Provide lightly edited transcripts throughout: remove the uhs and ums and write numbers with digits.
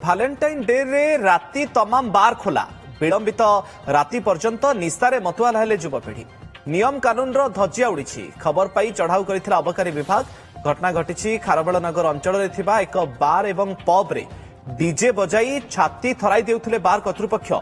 Valentine day ରେ ରାତି तमाम बार खोला विलंबित राति पर्यंत निशारे मतुआला हेले युवपीढ़ी नियम कानून धज्जिया उड़ी खबर पाई चढ़ाऊ कर अबकारी विभाग घटना घटी खारबेलनगर अंचल एक बार एवं पब रे डीजे बजाई छाती थराई देउथिले बार कर्तृपक्ष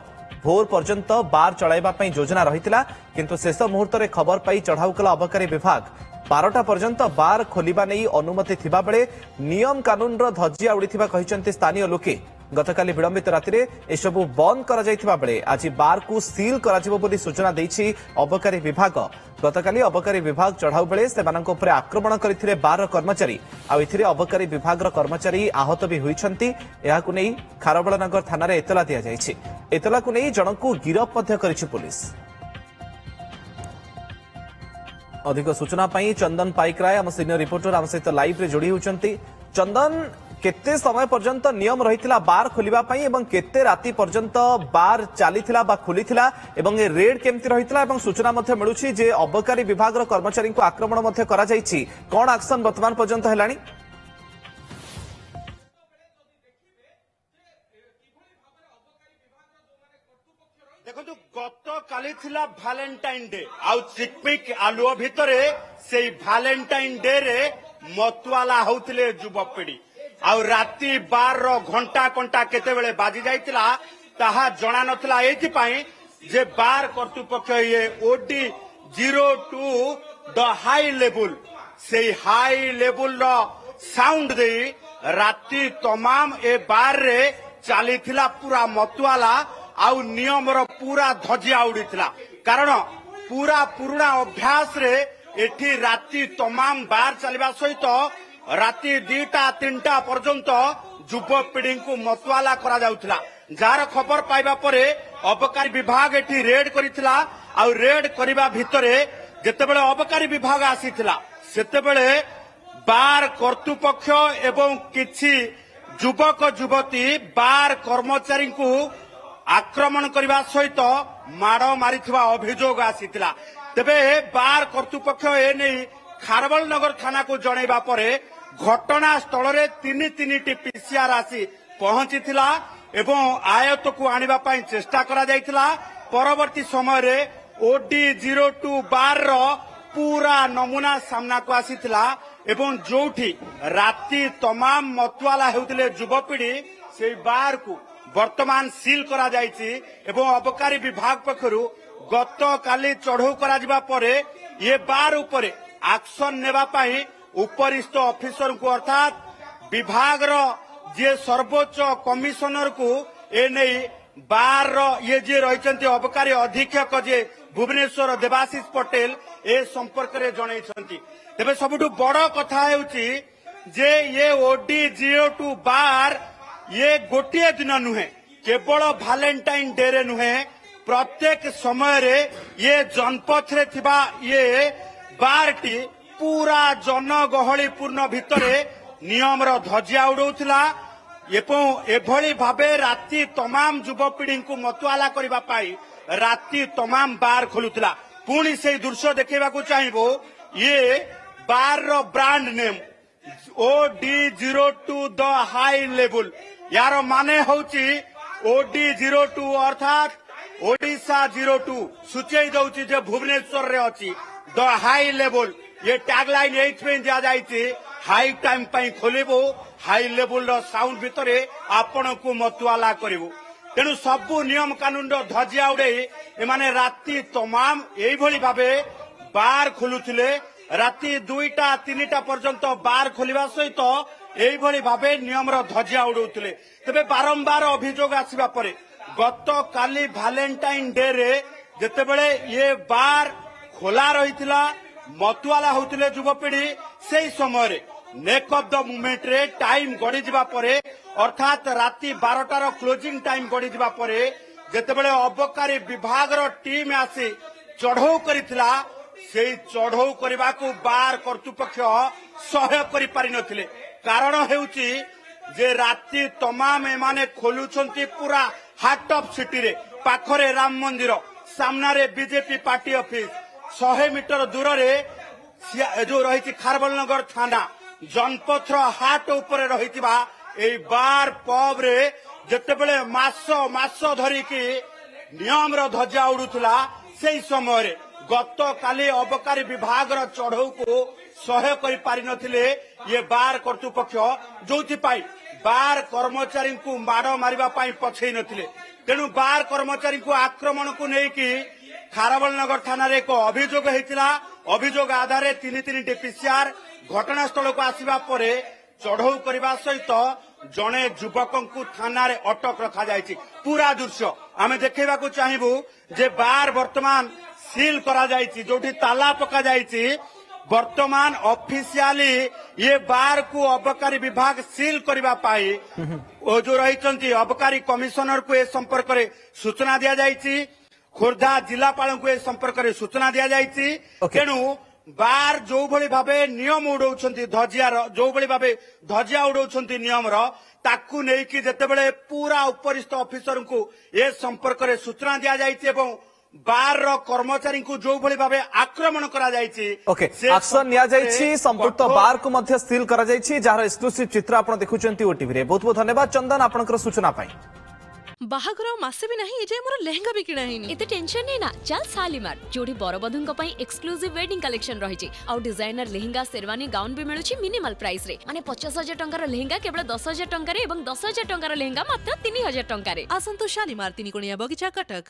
भोर पर्यंत बार चलाइबा पई योजना रहितिला किंतु शेष मुहूर्त रे खबर पाई चढ़ाऊ कला अबकारी विभाग 12टा पर्यंत बार खोलिबा नै अनुमति थिबा बेले नियम कानून धज्जिया उड़ीथिबा कहिसंती स्थानीय लोके गतकाली विलंबित राति एसबू बंद करा जायथिबा बेले आज बार को सील करा जिवो बोली सूचना दैछि अबकारी विभाग गतकाली अबकारी विभाग चढ़ाऊ बेले सेमानक उपरे आक्रमण करथिले बार कर्मचारी आ इथिरे अबकारी विभाग कर्मचारी आहत भी होइछंती एहाकु नै खारबेलनगर थाना रे एतला दिया जायछि एतलाकु नै जनकु गिरफ मध्ये करिछि पुलिस अधिक सूचना पाई चंदन पाइकराय आम सीनियर रिपोर्टर आम सहित लाइव रे जोड़ी होचंती चंदन केते समय पर्यंत नियम रहितिला बार खोलिबा पई एवं केते राति पर्यंत बार चलीथिला बा खुलीथिला एवं ए रेड केमति रहितिला एवं सूचना मध्ये मिलुछि जे अबकारी विभाग रो कर्मचारी को आक्रमण मध्ये करा जायछि कोन एक्शन वर्तमान पर्यंत हेलानी देखो गत काली थिला भालेंटाइन डे आउ चिकपिक आलुओ भितरे सेई भालेंटाइन डे रे मतुआला होउथिले युवपीढ़ी आउ राति 12 घंटा घंटा केते बेले बाजी जाइतिला ताहा जणा नथिला एथि पई जे बार कर्तृपक्ष ये ओडी 02 द हाई लेवल सेई हाई लेवल रो साउंड दे राति तमाम ए बार रे चालीथिला पूरा मतुआला आउ नियम रो पूरा धजिया उड़ीथिला कारण पूरा पुराना अभ्यास रे एठी राति तमाम बार चलिबा सहित राति 2टा 3टा पर्यंत युवपीढ़ी को मतुआला करा जाउथिला जार खबर पाइबा परे अबकारी विभाग एठी रेड करिथिला आउ रेड करिबा भितरे जेतेबेले अबकारी विभाग आसीथिला सेतेबेले बार कर्तृपक्ष एवं किछि युवक युवती बार कर्मचारी को आक्रमण करने सहित माड़ मारिथिबा अभियोग आसीथिला तेबे बार कर्तृपक्ष एने खारबेलनगर थाना को जणैबा परे घटना स्थल रे 3टी पीसीआर आसी पहुंचीथिला एवं आयत को आनिबा पई चेष्टा करा जायथिला परवर्ती समय रे ओडी 02 बार रो पूरा नमूना सामना को आसीथिला एवं जोठी राति तमाम मतुआला हेउथिले युवपीढ़ी से बार को वर्तमान सील करा जायछि एवं अबकारी विभाग पक्षरु गत काली चढ़ऊ करा जिबा परे ये बार उपरे एक्शन नेबा पई उपरिस्थ ऑफिसर को अर्थात विभाग रो जे सर्वोच्च कमिशनर को ए नै बार रो ये जे रहिसंती अबकारी अधीक्षक जे भुवनेश्वर देवाशीष पटेल ए संपर्क रे जणैछंती तेबे सबुठु बड़ कथा हेउची जे ये ओडी 02 बार ये गोटे दिन नुहे केवल भालेंटाइन डे रे नुहे प्रत्येक समय रे ये जनपथ रे थिबा ये बारटी पूरा जनगहली पूर्ण भितरे नियम रो धजिया उड़ौथिला एभली भाबे राति तमाम युवपीढ़ी को मतुआला करबा पाई राति तमाम बार खोलुथिला पुणी से दृश्य देखेबा को चाहिबो ये बार रो brand name OD02 the high level यार माने होची ओडी 02 अर्थात ओडिशा 02 सूचई दउची जे भुवनेश्वर रे अछि द हाई लेवल ये टैगलाइन एथ में दिया जायछि हाई टाइम पई खोलेबो हाई लेवल रो साउंड भितरे आपण को मतुआला करिवो तेनु सबु नियम कानून रो धजिया उडे एमाने राति तमाम एई भली भाबे बार खोलुथिले राति 2टा 3टा पर्यंत बार खोलिबा सहित एई भली भाबे नियम रो धजिया उडौथिले तबे बारंबार अभियोग आसीबा परे गत काली भालेंटाइन डे रे जेतेबेले ये बार खोला रहितिला मतुआला होतिले युवपीढ़ी सेई समय रे नेक ऑफ द मूवमेंट रे टाइम गडी जिबा परे अर्थात राति 12टा रो क्लोजिंग टाइम गडी जिबा परे जेतेबेले अबकारी विभाग रो टीम आसी चढ़ऊ करितिला सेई चढ़ऊ करबा को बार कर्तृपक्ष सहयोग करि पारि नथिले कारण हेउची जे राति तमाम एमाने खोलुछंती पूरा हार्ट ऑफ सिटी रे पाखरे राम मंदिर सामना रे बीजेपी पार्टी ऑफिस 100 मीटर दूर रे जो रही खारबेलनगर थाना जनपथ हाट उपरे रही এই বার পব রে যেତେବେଳେ ମାସ ଧରିକି ନିୟମର ଧ୍ୱଜା ଉଡୁଥିଲା ସେଇ ସମୟରେ ଗତକାଲି ଅବକାରୀ ବିଭାଗର ଚଢଉକୁ ସହ୍ୟ କରିପାରିନଥିଲେ ଇଏ ବାର କର୍ତ୍ତୃପକ୍ଷ, ଯୋଉଥିପାଇଁ ବାର କର୍ମଚାରୀଙ୍କୁ ମାଡ଼ ମାରିବା ପାଇଁ ପଛେଇ ନଥିଲେ। ତେଣୁ ବାର କର୍ମଚାରୀଙ୍କୁ ଆକ୍ରମଣକୁ ନେଇକି ଖାରବେଳନଗର ଥାନାରେ ଏକ ଅଭିଯୋଗ ହେଇଥିଲା। ଅଭିଯୋଗ ଆଧାରରେ 3ଟି ପିସିଆର ଘଟଣାସ୍ଥଳକୁ ଆସିବା ପରେ ଚଢଉ କରିବା ସହିତ ଜଣେ ଯୁବକଙ୍କୁ ଥାନାରେ ଅଟକ ରଖାଯାଇଛି। ପୁରା ଦୃଶ୍ୟ ଆମେ ଦେଖେଇବାକୁ ଚାହିଁବୁ ଯେ ବାର ବର୍ତ୍ତମାନ ସିଲ୍ କରାଯାଇଛି, ଯୋଉଠି ତାଲା ପକାଯାଇଛି। ବର୍ତ୍ତମାନ ଅଫିସିଆଲି ଇଏ ବାରକୁ ଅବକାରୀ ବିଭାଗ ସିଲ୍ କରିବା ପାଇଁ ଯୋଉ ରହିଛନ୍ତି ଅବକାରୀ କମିଶନରକୁ ଏ ସମ୍ପର୍କରେ ସୂଚନା ଦିଆଯାଇଛି। ଖୋର୍ଦ୍ଧା ଜିଲ୍ଲାପାଳଙ୍କୁ ଏ ସମ୍ପର୍କରେ ସୂଚନା ଦିଆଯାଇଛି। ତେଣୁ ବାର ଯୋଉଭଳି ଭାବେ ନିୟମ ଉଡଉଛନ୍ତି ଧ୍ୱଜିଆର, ଯୋଉଭଳି ଭାବେ ଧ୍ୱଜିଆ ଉଡଉଛନ୍ତି ନିୟମର, ତାକୁ ନେଇକି ଯେତେବେଳେ ପୁରା ଉପରିସ୍ଥ ଅଫିସରଙ୍କୁ ଏ ସମ୍ପର୍କରେ ସୂଚନା ଦିଆଯାଇଛି ଏବଂ ବାରର କର୍ମଚାରୀଙ୍କୁ ଯୋଉଭଳି ଭାବେ ଆକ୍ରମଣ କରାଯାଇଛି, ଓକେ ଆକ୍ସନ ନିଆଯାଇଛି। ସମ୍ପୃକ୍ତ ବାରକୁ ମଧ୍ୟ ସିଲ୍ କରାଯାଇଛି, ଯାହାର ଏକ୍ସକ୍ଲୁସିଭ ଚିତ୍ର ଆପଣ ଦେଖୁଛନ୍ତି ଓଟିଭିରେ। ବହୁତ ବହୁତ ଧନ୍ୟବାଦ ଚନ୍ଦନ ଆପଣଙ୍କର ସୂଚନା ପାଇଁ। ବାହାଘର ମାସେ ବି ନାହିଁ ଏଯାଏ ମୋର ଲେହେଙ୍ଗା ବି କିଣା ହେଇନି। ଏତେ ଟେନସନ ନାହିଁ ନା, ଚାଲ ଶାଲିମାର, ଯୋଉଠି ବରବଧୂଙ୍କ ପାଇଁ ଏକ୍ସକ୍ଲୁସିଭ ୱେଡିଂ କଲେକ୍ସନ ରହିଛି। ଆଉ ଡିଜାଇନର ଲେହେଙ୍ଗା, ଶେରୱାନୀ, ଗାଉନ ବି ମିଳୁଛି ମିନିମାଲ ପ୍ରାଇସ ରେ। ମାନେ 50,000 ଟଙ୍କାର ଲେହେଙ୍ଗା କେବଳ 10,000 ଟଙ୍କାରେ ଏବଂ 10,000 ଟଙ୍କାର ଲେହେଙ୍ଗା ମାତ୍ର 3,000 ଟଙ୍କାରେ। ଆସନ୍ତୁ ଶାଲିମାର, ତିନିକୋଣିଆ ବଗିଚା, କଟକ।